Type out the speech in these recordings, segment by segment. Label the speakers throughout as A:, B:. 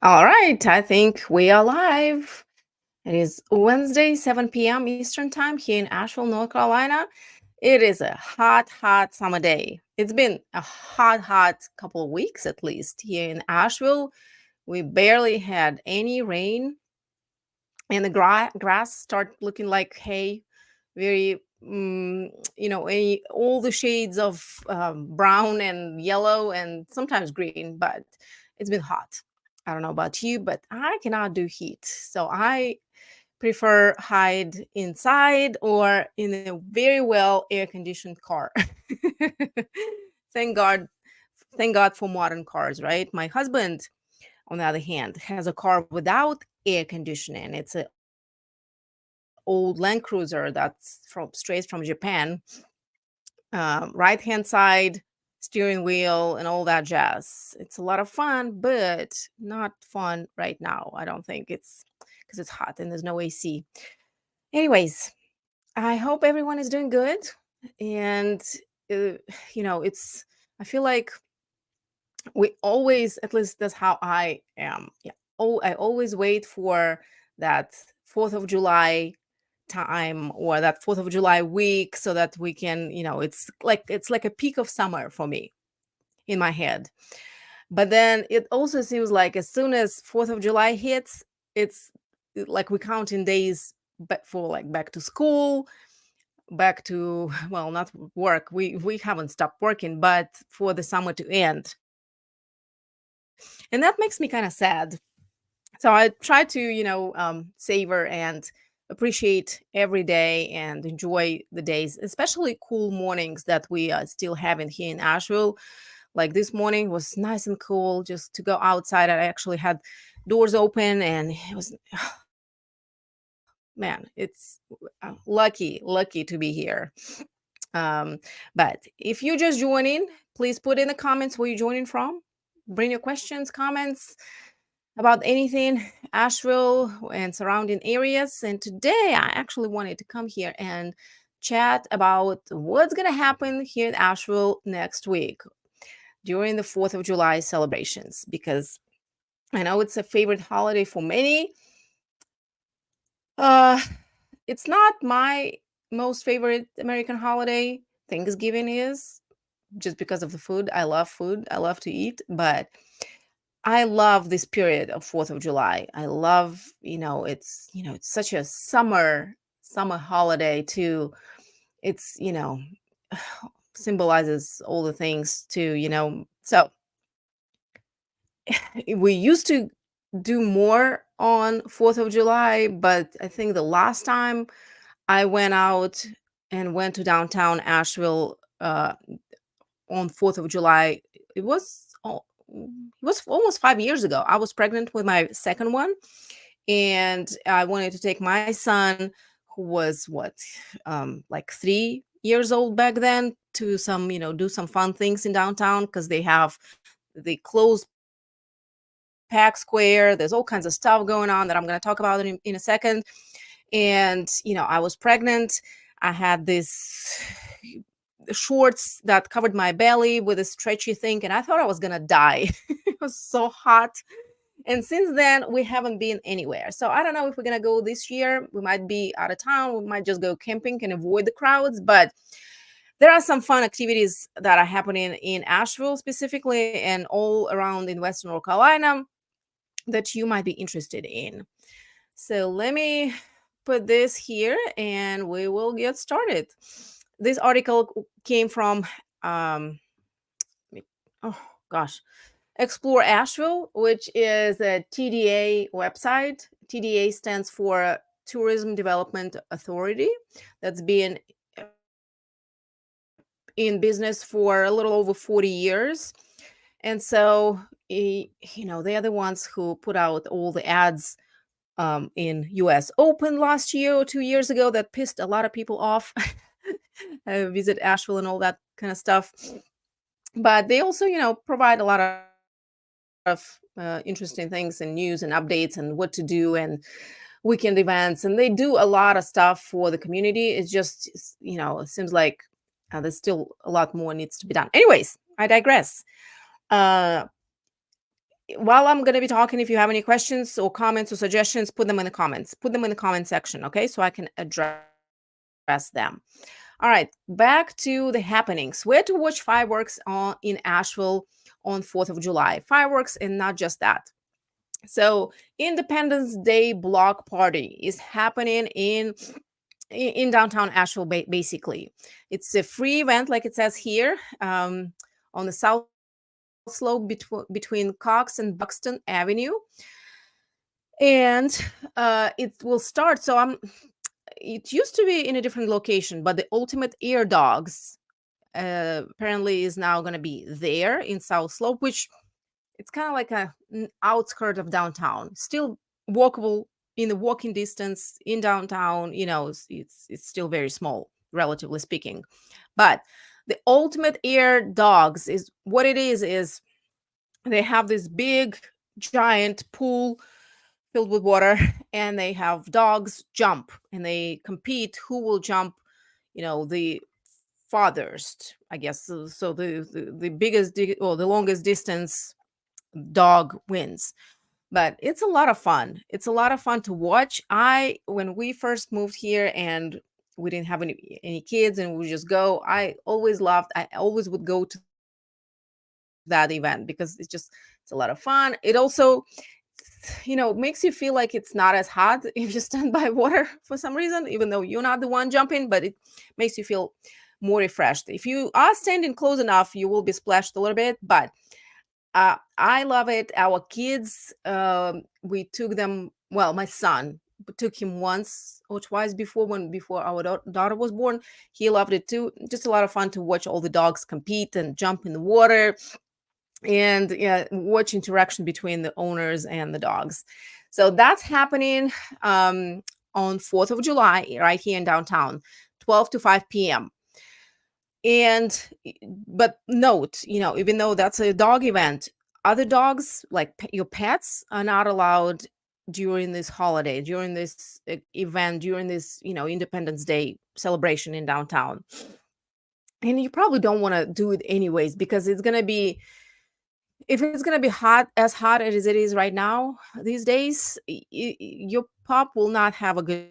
A: All right, I think we are live. It is Wednesday, 7 p.m. Eastern Time here in Asheville, North Carolina. It is a hot, hot summer day. It's been a hot, hot couple of weeks at least here in Asheville. We barely had any rain, and the grass start looking like hay, very, all the shades of brown and yellow and sometimes green, but it's been hot. I don't know about you, but I cannot do heat. So I prefer hide inside or in a very well air conditioned car. thank God, thank God for modern cars, right? My husband, on the other hand, has a car without air conditioning. It's an old Land Cruiser that's from straight from Japan. Right hand side, steering wheel, and all that jazz. It's a lot of fun, but not fun right now. I don't think it's because it's hot and there's no AC. Anyways, I hope everyone is doing good. And, uh, it's, I feel like we always, at least that's how I am. Yeah. Oh, I always wait for that 4th of July time or that 4th of July week so that we can, it's like a peak of summer for me in my head. But then it also seems like as soon as 4th of July hits, it's like we count in days but for like back to school, back to well, not work. We haven't stopped working, but for the summer to end. And that makes me kind of sad. So I try to, savor and appreciate every day and enjoy the days, especially cool mornings that we are still having here in Asheville. Like this morning was nice and cool just to go outside. I actually had doors open and it was, man, it's lucky to be here. But if you're just joining, please put in the comments where you're joining from. Bring your questions, comments about anything Asheville and surrounding areas. And today I actually wanted to come here and chat about what's going to happen here in Asheville next week during the 4th of July celebrations, because I know it's a favorite holiday for many. Uh, it's not my most favorite American holiday. Thanksgiving is just because of the food. I love food. I love to eat, but I love this period of 4th of July. I love, it's such a summer holiday too. It's, symbolizes all the things too. So we used to do more on 4th of July, but I think the last time I went out and went to downtown Asheville on 4th of July, it was almost 5 years ago. I was pregnant with my second one, and I wanted to take my son, who was like 3 years old back then, to some, do some fun things in downtown because they have the closed Pack Square. There's all kinds of stuff going on that I'm going to talk about in a second. And, I was pregnant. I had this shorts that covered my belly with a stretchy thing, and I thought I was going to die. It was so hot. And since then, we haven't been anywhere. So I don't know if we're going to go this year. We might be out of town. We might just go camping and avoid the crowds. But there are some fun activities that are happening in Asheville specifically and all around in Western North Carolina that you might be interested in. So let me put this here and we will get started. This article came from, oh gosh, Explore Asheville, which is a TDA website. TDA stands for Tourism Development Authority. That's been in business for a little over 40 years. And so, they are the ones who put out all the ads in US Open last year or 2 years ago that pissed a lot of people off. Visit Asheville and all that kind of stuff. But they also, provide a lot of interesting things and news and updates and what to do and weekend events. And they do a lot of stuff for the community. It's just, it seems like there's still a lot more needs to be done. Anyways, I digress. Uh, while I'm going to be talking, if you have any questions or comments or suggestions, put them in the comments. Put them in the comment section, okay? So I can address them. All right, back to the happenings. Where to watch fireworks in Asheville on 4th of July. Fireworks and not just that. So Independence Day block party is happening in downtown Asheville, basically. It's a free event, like it says here, on the south slope between Cox and Buxton Avenue. And it will start. So it used to be in a different location, but the Ultimate Air Dogs apparently is now going to be there in South Slope, which it's kind of like an outskirt of downtown, still walkable in the walking distance in downtown. It's still very small, relatively speaking. But the Ultimate Air Dogs is what it is they have this big giant pool filled with water, and they have dogs jump, and they compete who will jump, the farthest, I guess. So the biggest or the longest distance dog wins. But it's a lot of fun. It's a lot of fun to watch. When we first moved here and we didn't have any kids and we would just go, I always would go to that event because it's a lot of fun. It also makes you feel like it's not as hot if you stand by water for some reason, even though you're not the one jumping, but it makes you feel more refreshed. If you are standing close enough, you will be splashed a little bit, but I love it. Our kids, we took them. Well, my son took him once or twice before our daughter was born. He loved it too. Just a lot of fun to watch all the dogs compete and jump in the water, and watch interaction between the owners and the dogs. So that's happening on 4th of July right here in downtown, 12 to 5 p.m. And but note, even though that's a dog event, other dogs, like your pets, are not allowed during this holiday, during this event, during this, Independence Day celebration in downtown. And you probably don't want to do it anyways, because if it's going to be as hot as it is right now these days, your pup will not have a good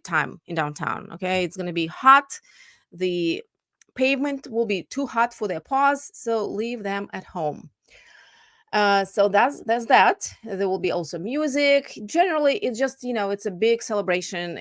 A: time in downtown. Okay, it's going to be hot. The pavement will be too hot for their paws, so leave them at home. So that's that. There will be also music. Generally, it's just it's a big celebration.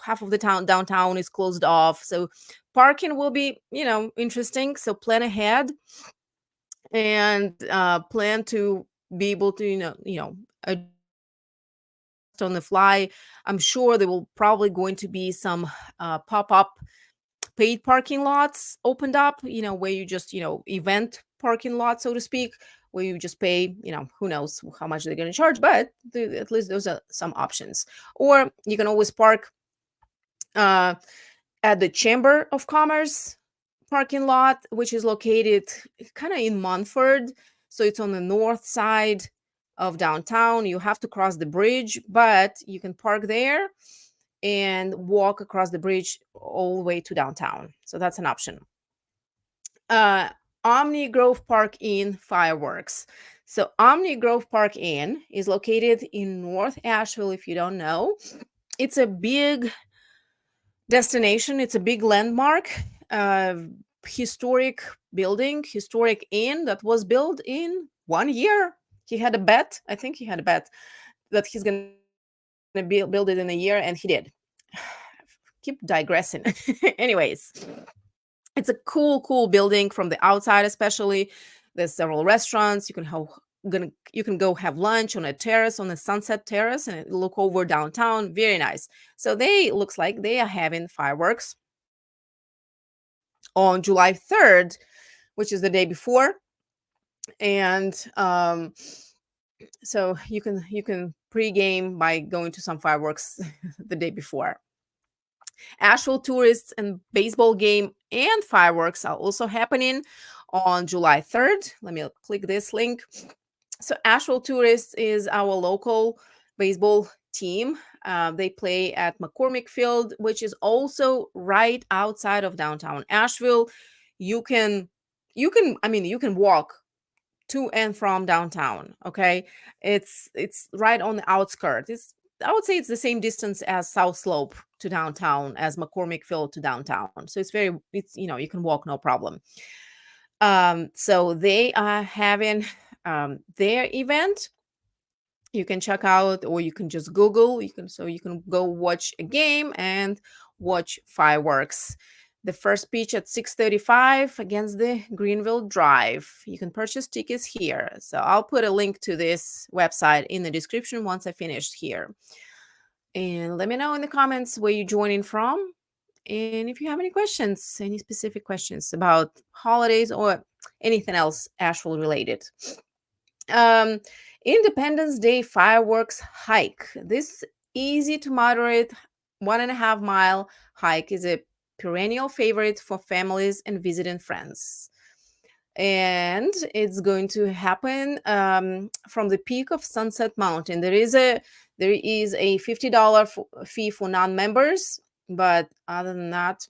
A: Half of the downtown is closed off, so parking will be interesting. So plan ahead and plan to be able to adjust on the fly. I'm sure there will probably going to be some pop-up paid parking lots opened up, where you just, event parking lot, so to speak, where you just pay, who knows how much they're going to charge, but at least those are some options. Or you can always park at the Chamber of Commerce parking lot, which is located kind of in Munford. So it's on the north side of downtown. You have to cross the bridge, but you can park there and walk across the bridge all the way to downtown. So that's an option. Omni Grove Park Inn fireworks. So Omni Grove Park Inn is located in North Asheville, if you don't know. It's a big destination. It's a big landmark, historic building, historic inn that was built in 1 year. He had a bet. I think he had a bet that he's going to build it in a year, and he did. Keep digressing. Anyways, it's a cool building from the outside, especially. There's several restaurants. You can go have lunch on a terrace, on a sunset terrace, and look over downtown. Very nice. So looks like they are having fireworks on July 3rd, which is the day before. And so you can pregame by going to some fireworks the day before. Asheville tourists and baseball game and fireworks are also happening on July 3rd. Let me click this link. So Asheville Tourists is our local baseball team. They play at McCormick Field, which is also right outside of downtown Asheville. You can walk to and from downtown. Okay, it's right on the outskirts. It's, I would say, it's the same distance as South Slope to downtown, as McCormickville to downtown. So it's very, it's, you can walk no problem. So they are having their event. You can check out, or you can just Google. You can go watch a game and watch fireworks. The first pitch at 6:35 against the Greenville Drive. You can purchase tickets here. So I'll put a link to this website in the description once I finished here. And let me know in the comments where you're joining from. And if you have any questions, any specific questions about holidays or anything else Asheville related. Um, Independence Day fireworks hike. This easy to moderate 1.5 mile hike is a perennial favorite for families and visiting friends. And it's going to happen from the peak of Sunset Mountain. There is a $50 fee for non-members, but other than that,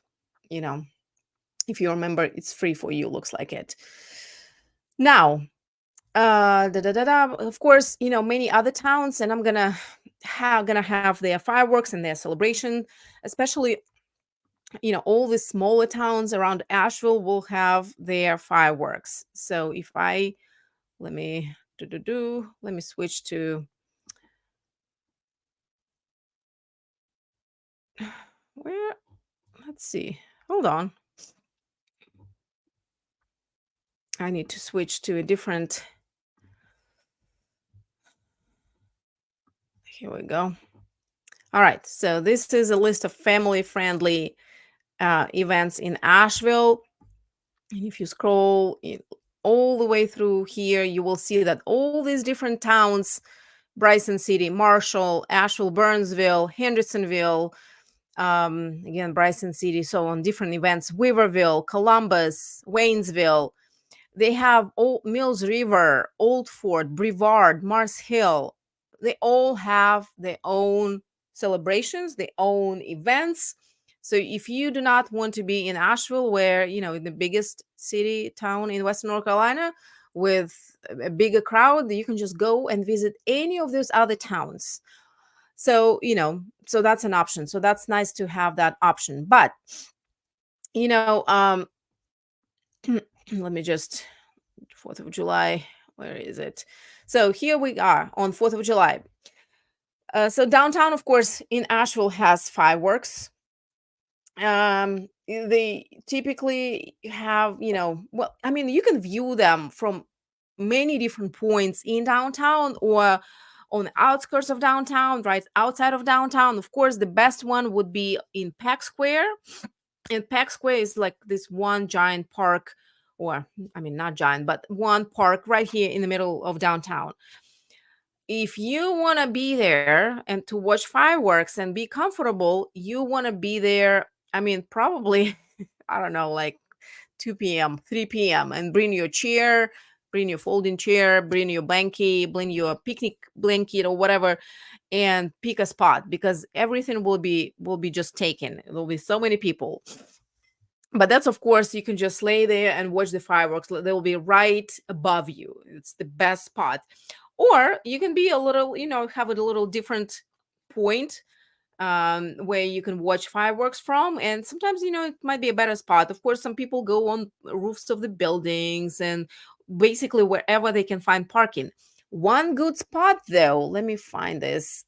A: if you're a member, it's free for you. Looks like it. Now, of course, many other towns, and I'm gonna have their fireworks and their celebration, especially all the smaller towns around Asheville will have their fireworks. So if I let me switch to where, let's see, hold on, I need to switch to a different. Here we go. All right, so this is a list of family-friendly events in Asheville. And if you scroll all the way through here, you will see that all these different towns, Bryson City, Marshall, Asheville, Burnsville, Hendersonville, again, Bryson City, so on, different events, Weaverville, Columbus, Waynesville. They have Mills River, Old Fort, Brevard, Mars Hill. They all have their own celebrations, their own events. So if you do not want to be in Asheville, where, in the biggest town in Western North Carolina with a bigger crowd, you can just go and visit any of those other towns. So, so that's an option. So that's nice to have that option. But, let me just, 4th of July, where is it? So here we are on 4th of July. So downtown, of course, in Asheville has fireworks. They typically have, well, I mean, you can view them from many different points in downtown or on the outskirts of downtown, right outside of downtown. Of course, the best one would be in Peck Square. And Peck Square is like this one giant park, or I mean, not giant, but one park right here in the middle of downtown. If you want to be there and to watch fireworks and be comfortable, you want to be there. I mean, probably, I don't know, like 2 p.m., 3 p.m., and bring your chair, bring your folding chair, bring your blanket, bring your picnic blanket or whatever, and pick a spot, because everything will be just taken. There will be so many people. But that's, of course, you can just lay there and watch the fireworks. They will be right above you. It's the best spot. Or you can be a little, have a little different point where you can watch fireworks from. And sometimes, it might be a better spot. Of course, some people go on roofs of the buildings and basically wherever they can find parking. One good spot, though, let me find this,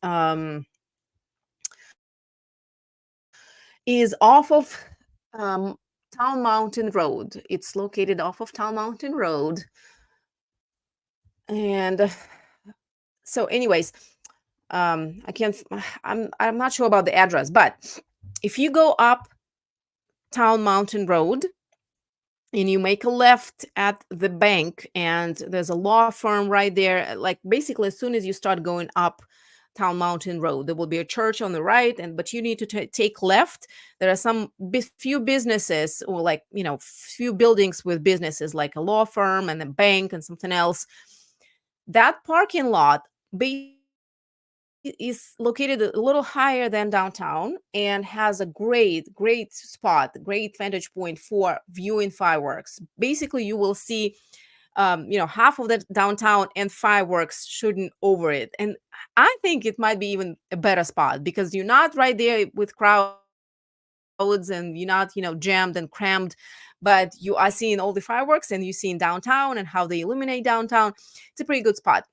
A: is off of Town Mountain Road. It's located off of Town Mountain Road. And so anyways, I'm not sure about the address, but if you go up Town Mountain Road and you make a left at the bank, and there's a law firm right there, like basically as soon as you start going up Town Mountain Road, there will be a church on the right, but you need to take left. There are some few businesses, or like, few buildings with businesses, like a law firm and a bank and something else. That parking lot is located a little higher than downtown and has a great spot, great vantage point for viewing fireworks. Basically, you will see half of the downtown and fireworks shooting over it. And I think it might be even a better spot because you're not right there with crowds and you're not, jammed and crammed, but you are seeing all the fireworks and you're seeing downtown and how they illuminate downtown. It's a pretty good spot.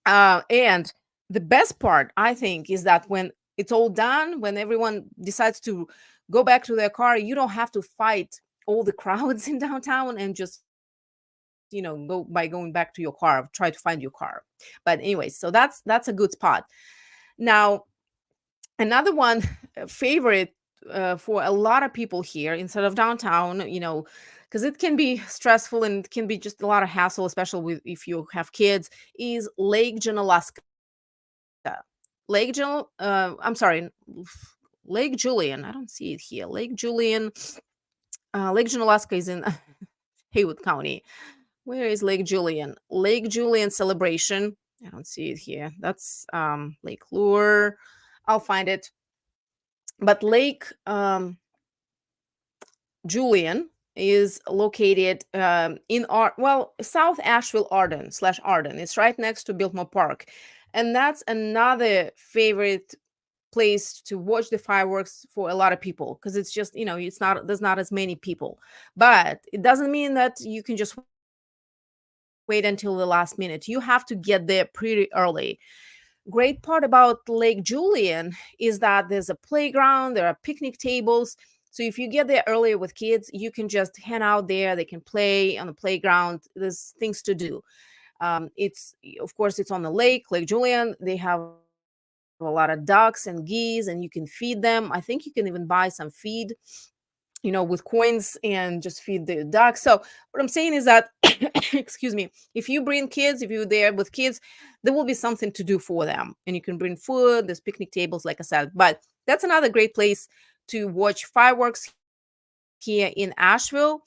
A: And the best part, I think, is that when it's all done, when everyone decides to go back to their car, you don't have to fight all the crowds in downtown and just go by going back to your car, try to find your car. But anyway, so that's a good spot. Now, another one favorite for a lot of people here instead of downtown, because it can be stressful and it can be just a lot of hassle, especially if you have kids, is Lake Junaluska. I'm sorry, Lake Julian. I don't see it here. Lake Julian. Lake Junaluska is in Haywood County. Where is Lake Julian? Lake Julian celebration. I don't see it here. That's Lake Lure. I'll find it. But Lake Julian is located in South Asheville Arden/Arden. It's right next to Biltmore Park. And that's another favorite place to watch the fireworks for a lot of people because it's just, there's not as many people. But it doesn't mean that you can just wait until the last minute. You have to get there pretty early. Great part about Lake Julian is that there's a playground, there are picnic tables. So if you get there earlier with kids, you can just hang out there. They can play on the playground. There's things to do. Of course, it's on the Lake Julian. They have a lot of ducks and geese, and you can feed them. I think you can even buy some feed, with coins and just feed the ducks. So what I'm saying is that, excuse me, if you bring kids, if you're there with kids, there will be something to do for them. And you can bring food, there's picnic tables, like I said. But that's another great place to watch fireworks here in Asheville.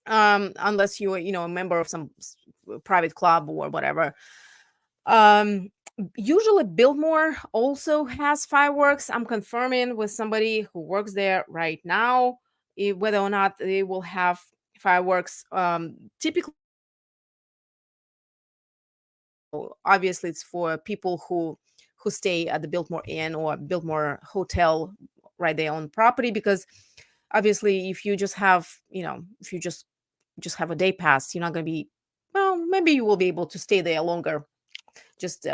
A: Unless you're, a member of some private club or whatever. Usually Biltmore also has fireworks. I'm confirming with somebody who works there right now whether or not they will have fireworks. Typically, obviously, it's for people who stay at the Biltmore Inn or Biltmore Hotel right there on property, because obviously if you just have, if you just have a day pass, you're not going to be, well, maybe you will be able to stay there longer. Just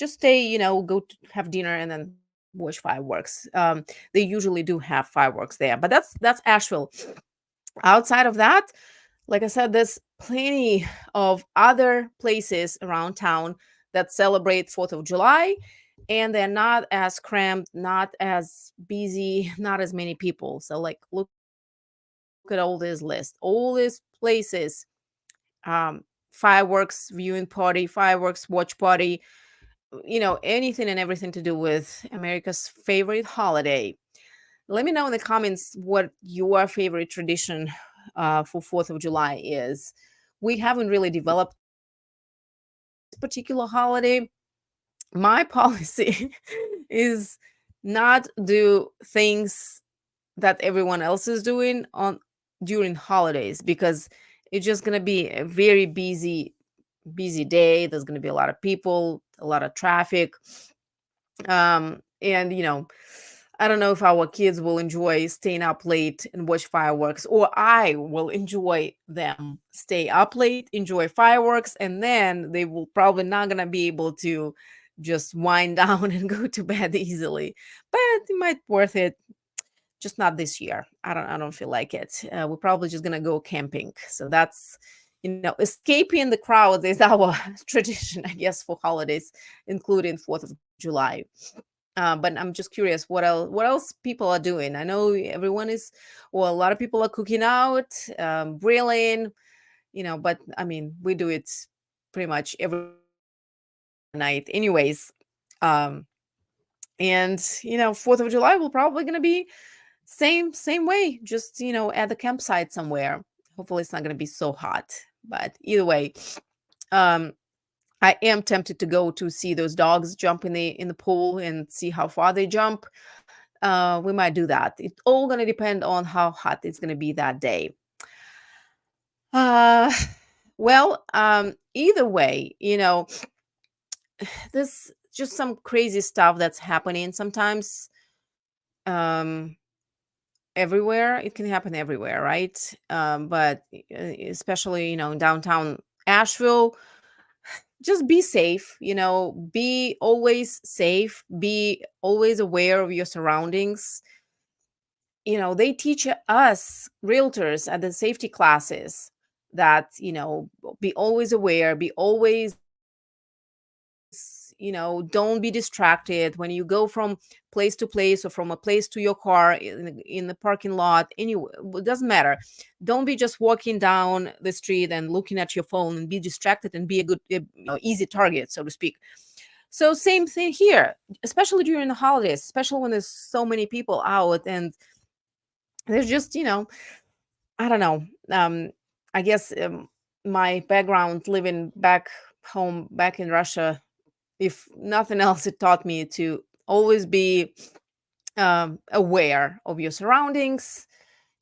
A: stay, go to have dinner and then watch fireworks. They usually do have fireworks there, but that's Asheville. Outside of that, like I said, there's plenty of other places around town that celebrate 4th of July, and they're not as cramped, not as busy, not as many people. So like look at all this list, all these places, fireworks viewing party, fireworks watch party, anything and everything to do with America's favorite holiday. Let me know in the comments what your favorite tradition for 4th of July is. We haven't really developed this particular holiday. My policy is not do things that everyone else is doing during holidays, because it's just going to be a very busy day. There's going to be a lot of people, a lot of traffic. And I don't know if our kids will enjoy staying up late and watch fireworks, or I will enjoy them stay up late, enjoy fireworks, and then they will probably not going to be able to just wind down and go to bed easily. But it might be worth it. Just not this year. I don't feel like it. We're probably just going to go camping. So that's, escaping the crowds is our tradition, I guess, for holidays, including 4th of July. But I'm just curious what else people are doing. I know everyone is, well, a lot of people are cooking out, grilling, but I mean, we do it pretty much every night anyways. And 4th of July will probably going to be same way, just, at the campsite somewhere. Hopefully it's not going to be so hot, but either way, I am tempted to go to see those dogs jump in the pool and see how far they jump. We might do that. It's all going to depend on how hot it's going to be that day. Uh, Well, either way, there's just some crazy stuff that's happening sometimes. Um, Everywhere. It can happen everywhere, right? But especially, in downtown Asheville, just be safe, be always safe, be always aware of your surroundings. They teach us realtors at the safety classes that, be always aware, be always, don't be distracted when you go from place to place or from a place to your car in the parking lot. Anyway, it doesn't matter. Don't be just walking down the street and looking at your phone and be distracted and be a good, easy target, so to speak. So same thing here, especially during the holidays, especially when there's so many people out and there's just, I don't know. I guess my background living back home, back in Russia, if nothing else, it taught me to always be aware of your surroundings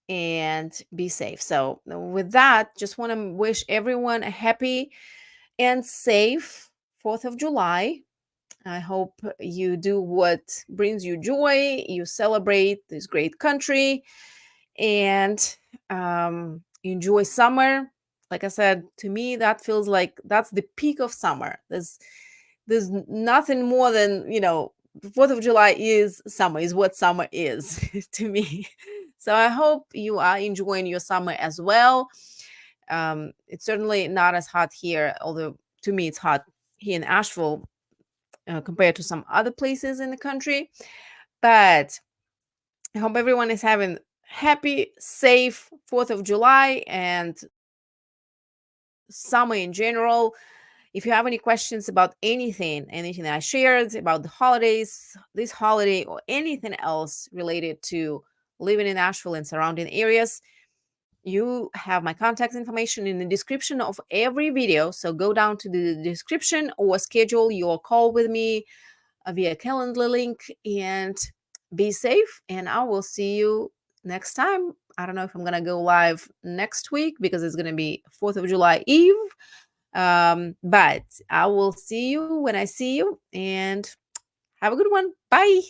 A: and be safe. So, with that, just want to wish everyone a happy and safe 4th of July. I hope you do what brings you joy, you celebrate this great country, and enjoy summer. Like I said, to me, that feels like that's the peak of summer. There's nothing more than, 4th of July is summer, is what summer is to me. So I hope you are enjoying your summer as well. It's certainly not as hot here, although to me it's hot here in Asheville compared to some other places in the country. But I hope everyone is having happy, safe 4th of July and summer in general. If you have any questions about anything that I shared about the holidays, this holiday, or anything else related to living in Asheville and surrounding areas, you have my contact information in the description of every video. So go down to the description or schedule your call with me via calendar link and be safe. And I will see you next time. I don't know if I'm going to go live next week because it's going to be 4th of July Eve. But I will see you when I see you, and have a good one. Bye.